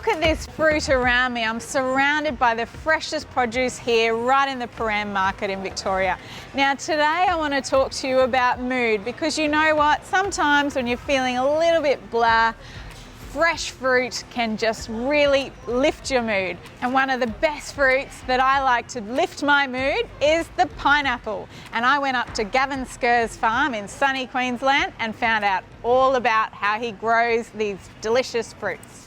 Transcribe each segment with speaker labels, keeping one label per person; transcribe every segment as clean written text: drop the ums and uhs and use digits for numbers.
Speaker 1: Look at this fruit around me. I'm surrounded by the freshest produce here right in the Param market in Victoria. Now today I want to talk to you about mood, because you know what? Sometimes when you're feeling a little bit blah, fresh fruit can just really lift your mood. And one of the best fruits that I like to lift my mood is the pineapple. And I went up to Gavin Sker's farm in sunny Queensland and found out all about how he grows these delicious fruits.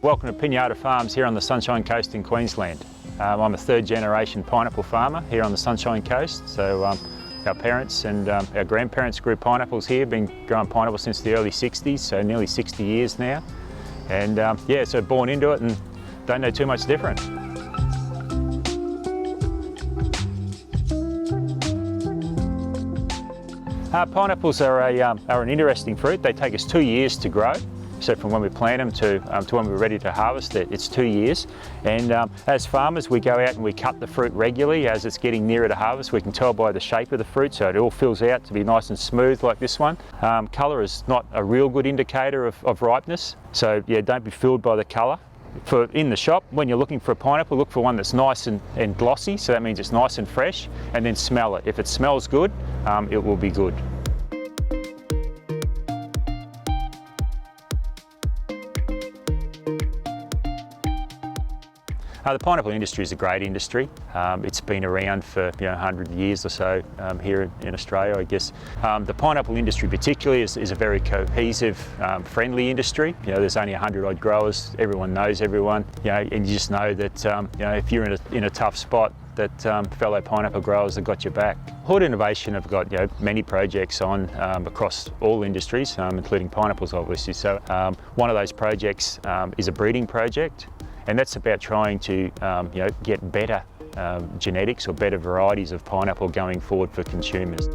Speaker 2: Welcome to Pinata Farms here on the Sunshine Coast in Queensland. I'm a third generation pineapple farmer here on the Sunshine Coast. So our parents and our grandparents grew pineapples here, been growing pineapples since the early 60s, so nearly 60 years now. And yeah, so born into it and don't know too much different. Pineapples are an interesting fruit. They take us 2 years to grow. So from when we plant them to when we're ready to harvest it, it's 2 years. And as farmers, we go out and we cut the fruit regularly as it's getting nearer to harvest. We can tell by the shape of the fruit, so it all fills out to be nice and smooth like this one. Colour is not a real good indicator of ripeness, so yeah, don't be fooled by the colour. In the shop, when you're looking for a pineapple, look for one that's nice and glossy, so that means it's nice and fresh, and then smell it. If it smells good, it will be good. The pineapple industry is a great industry. It's been around for 100 years or so here in Australia, I guess. The pineapple industry particularly is a very cohesive, friendly industry. There's only 100 odd growers, everyone knows everyone, and you just know that if you're in a tough spot, that fellow pineapple growers have got your back. Hood Innovation have got many projects on across all industries, including pineapples obviously. So one of those projects is a breeding project. And that's about trying to get better genetics or better varieties of pineapple going forward for consumers.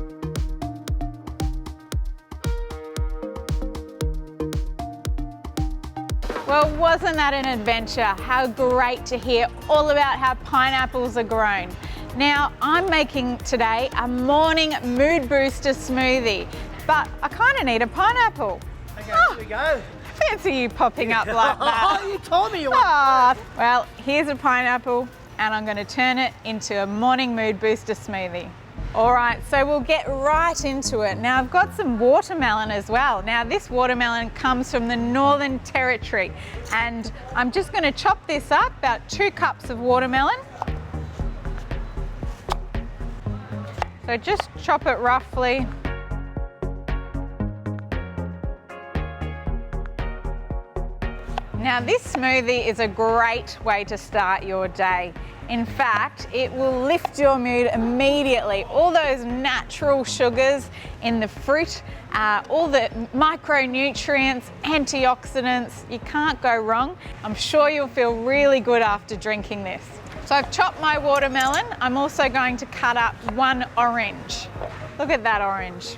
Speaker 1: Well, wasn't that an adventure? How great to hear all about how pineapples are grown. Now, I'm making today a morning mood booster smoothie, but I kind of need a pineapple.
Speaker 3: Okay, here we go.
Speaker 1: Fancy you popping up like that.
Speaker 3: Oh, you told me you wanted one.
Speaker 1: Well, here's a pineapple and I'm going to turn it into a morning mood booster smoothie. All right, so we'll get right into it. Now I've got some watermelon as well. Now this watermelon comes from the Northern Territory and I'm just going to chop this up, about 2 cups of watermelon. So just chop it roughly. Now this smoothie is a great way to start your day. In fact, it will lift your mood immediately. All those natural sugars in the fruit, all the micronutrients, antioxidants, you can't go wrong. I'm sure you'll feel really good after drinking this. So I've chopped my watermelon. I'm also going to cut up 1 orange. Look at that orange.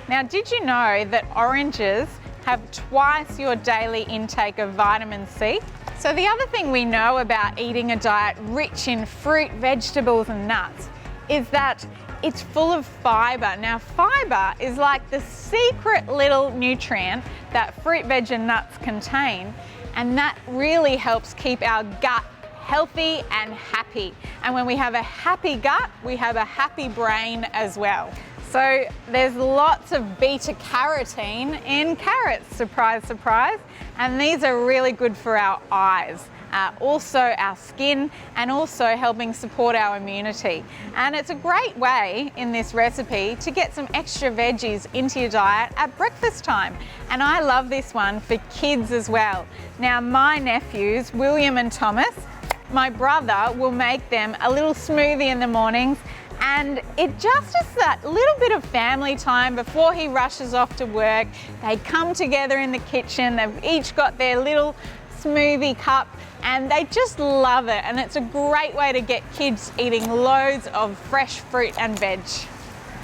Speaker 1: Now, did you know that oranges have twice your daily intake of vitamin C? So the other thing we know about eating a diet rich in fruit, vegetables and nuts is that it's full of fibre. Now fibre is like the secret little nutrient that fruit, veg and nuts contain, and that really helps keep our gut healthy and happy. And when we have a happy gut, we have a happy brain as well. So there's lots of beta carotene in carrots, surprise, surprise. And these are really good for our eyes, also our skin, and also helping support our immunity. And it's a great way in this recipe to get some extra veggies into your diet at breakfast time. And I love this one for kids as well. Now my nephews, William and Thomas, my brother will make them a little smoothie in the mornings, and it just is that little bit of family time before he rushes off to work. They come together in the kitchen, they've each got their little smoothie cup and they just love it, and it's a great way to get kids eating loads of fresh fruit and veg.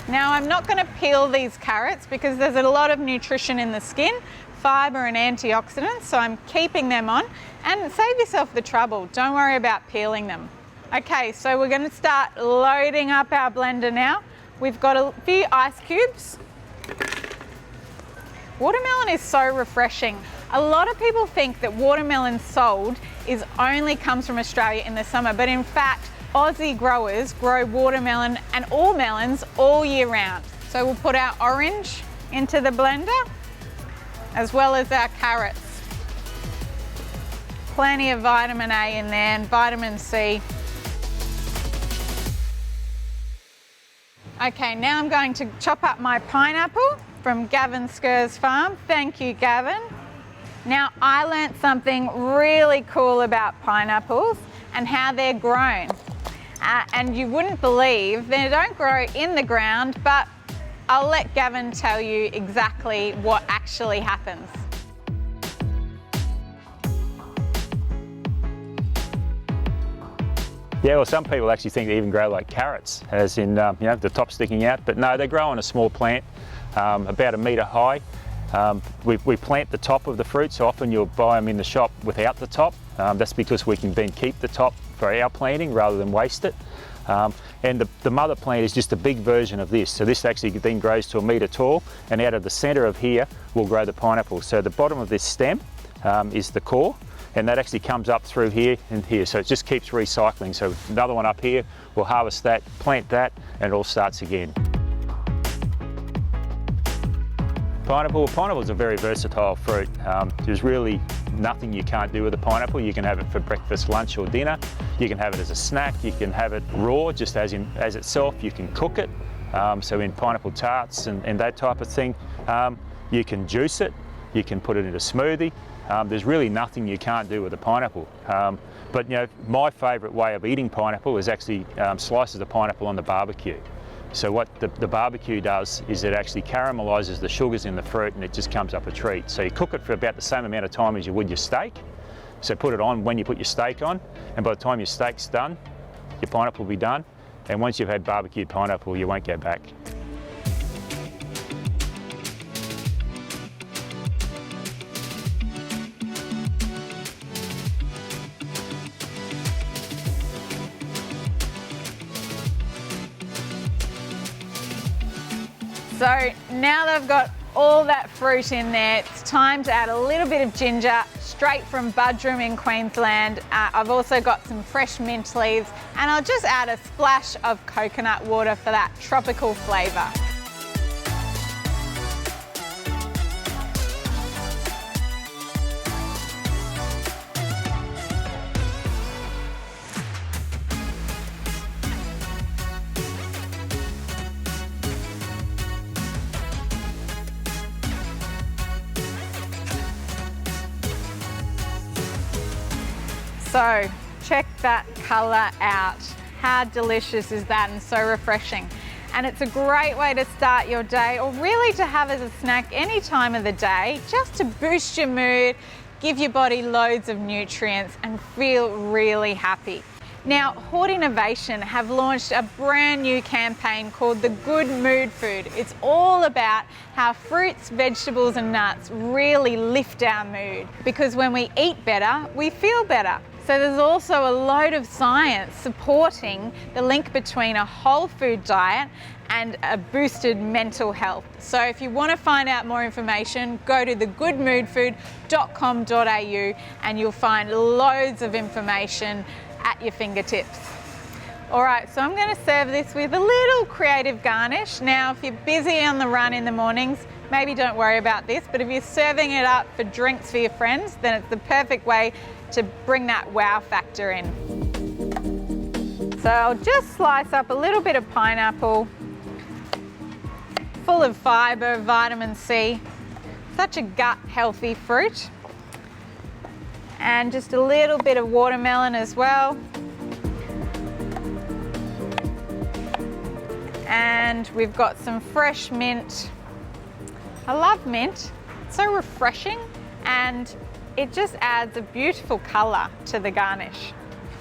Speaker 1: Now I'm not going to peel these carrots because there's a lot of nutrition in the skin. fibre and antioxidants, so I'm keeping them on. And save yourself the trouble, don't worry about peeling them. Okay, so we're going to start loading up our blender now. We've got a few ice cubes. Watermelon is so refreshing. A lot of people think that watermelon sold only comes from Australia in the summer, but in fact, Aussie growers grow watermelon and all melons all year round. So we'll put our orange into the blender, as well as our carrots. Plenty of vitamin A in there and vitamin C. Okay, now I'm going to chop up my pineapple from Gavin Sker's farm. Thank you, Gavin. Now, I learnt something really cool about pineapples and how they're grown. And you wouldn't believe they don't grow in the ground, but I'll let Gavin tell you exactly what actually happens.
Speaker 2: Yeah, well, some people actually think they even grow like carrots, as in, the top sticking out, but no, they grow on a small plant, about 1 metre high. We plant the top of the fruit, so often you'll buy them in the shop without the top. That's because we can then keep the top for our planting rather than waste it. And the mother plant is just a big version of this. So this actually then grows to 1 metre tall, and out of the centre of here will grow the pineapple. So the bottom of this stem is the core, and that actually comes up through here and here. So it just keeps recycling. So another one up here, we'll harvest that, plant that, and it all starts again. Pineapple is a very versatile fruit. There's really nothing you can't do with a pineapple. You can have it for breakfast, lunch or dinner. You can have it as a snack. You can have it raw, just as itself. You can cook it, so in pineapple tarts and that type of thing. You can juice it. You can put it in a smoothie. There's really nothing you can't do with a pineapple. But my favourite way of eating pineapple is actually slices of pineapple on the barbecue. So what the barbecue does is it actually caramelises the sugars in the fruit, and it just comes up a treat. So you cook it for about the same amount of time as you would your steak. So put it on when you put your steak on, and by the time your steak's done, your pineapple will be done. And once you've had barbecued pineapple, you won't go back.
Speaker 1: So now that I've got all that fruit in there, it's time to add a little bit of ginger straight from Budrum in Queensland. I've also got some fresh mint leaves, and I'll just add a splash of coconut water for that tropical flavour. So check that colour out. How delicious is that, and so refreshing. And it's a great way to start your day, or really to have as a snack any time of the day, just to boost your mood, give your body loads of nutrients and feel really happy. Now, Hort Innovation have launched a brand new campaign called the Good Mood Food. It's all about how fruits, vegetables and nuts really lift our mood, because when we eat better, we feel better. So there's also a load of science supporting the link between a whole food diet and a boosted mental health. So if you want to find out more information, go to thegoodmoodfood.com.au and you'll find loads of information at your fingertips. All right, so I'm going to serve this with a little creative garnish. Now, if you're busy on the run in the mornings, maybe don't worry about this, but if you're serving it up for drinks for your friends, then it's the perfect way to bring that wow factor in. So I'll just slice up a little bit of pineapple, full of fibre, vitamin C, such a gut healthy fruit. And just a little bit of watermelon as well. And we've got some fresh mint. I love mint, it's so refreshing, and it just adds a beautiful colour to the garnish.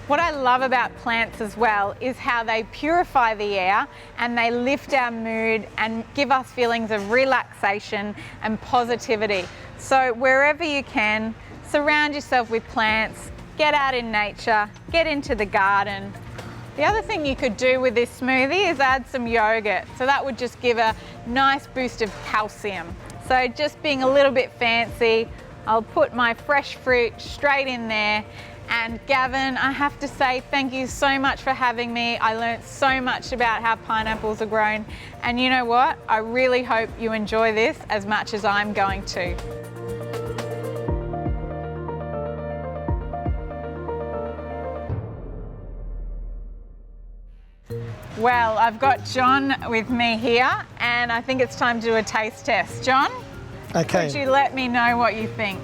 Speaker 1: What I love about plants as well is how they purify the air and they lift our mood and give us feelings of relaxation and positivity. So wherever you can, surround yourself with plants, get out in nature, get into the garden. The other thing you could do with this smoothie is add some yogurt. So that would just give a nice boost of calcium. So just being a little bit fancy, I'll put my fresh fruit straight in there. And Gavin, I have to say thank you so much for having me. I learnt so much about how pineapples are grown. And you know what? I really hope you enjoy this as much as I'm going to. Well, I've got John with me here and I think it's time to do a taste test. John,
Speaker 3: Okay.
Speaker 1: could you let me know what you think?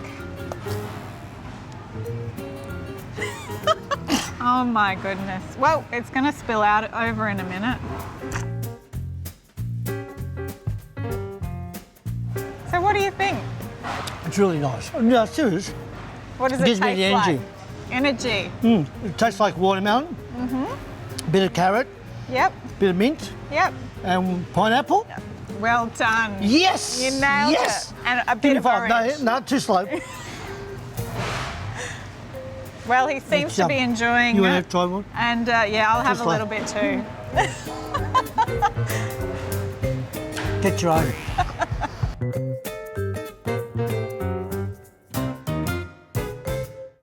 Speaker 1: Oh my goodness. Well, it's going to spill out over in a minute. So what do you think?
Speaker 3: It's really nice. No, serious.
Speaker 1: What does
Speaker 3: It
Speaker 1: it
Speaker 3: gives me
Speaker 1: taste
Speaker 3: the
Speaker 1: like?
Speaker 3: energy.
Speaker 1: Energy.
Speaker 3: It tastes like watermelon. A bit of carrot,
Speaker 1: Yep.
Speaker 3: bit of mint,
Speaker 1: Yep.
Speaker 3: and pineapple.
Speaker 1: Well done.
Speaker 3: Yes!
Speaker 1: You nailed
Speaker 3: yes.
Speaker 1: it. And a bit of
Speaker 3: 25.
Speaker 1: orange.
Speaker 3: No, too slow.
Speaker 1: Well, he seems to be enjoying
Speaker 3: You want
Speaker 1: it.
Speaker 3: to try one?
Speaker 1: And yeah, I'll have
Speaker 3: Just
Speaker 1: a little bit too.
Speaker 3: Get your own.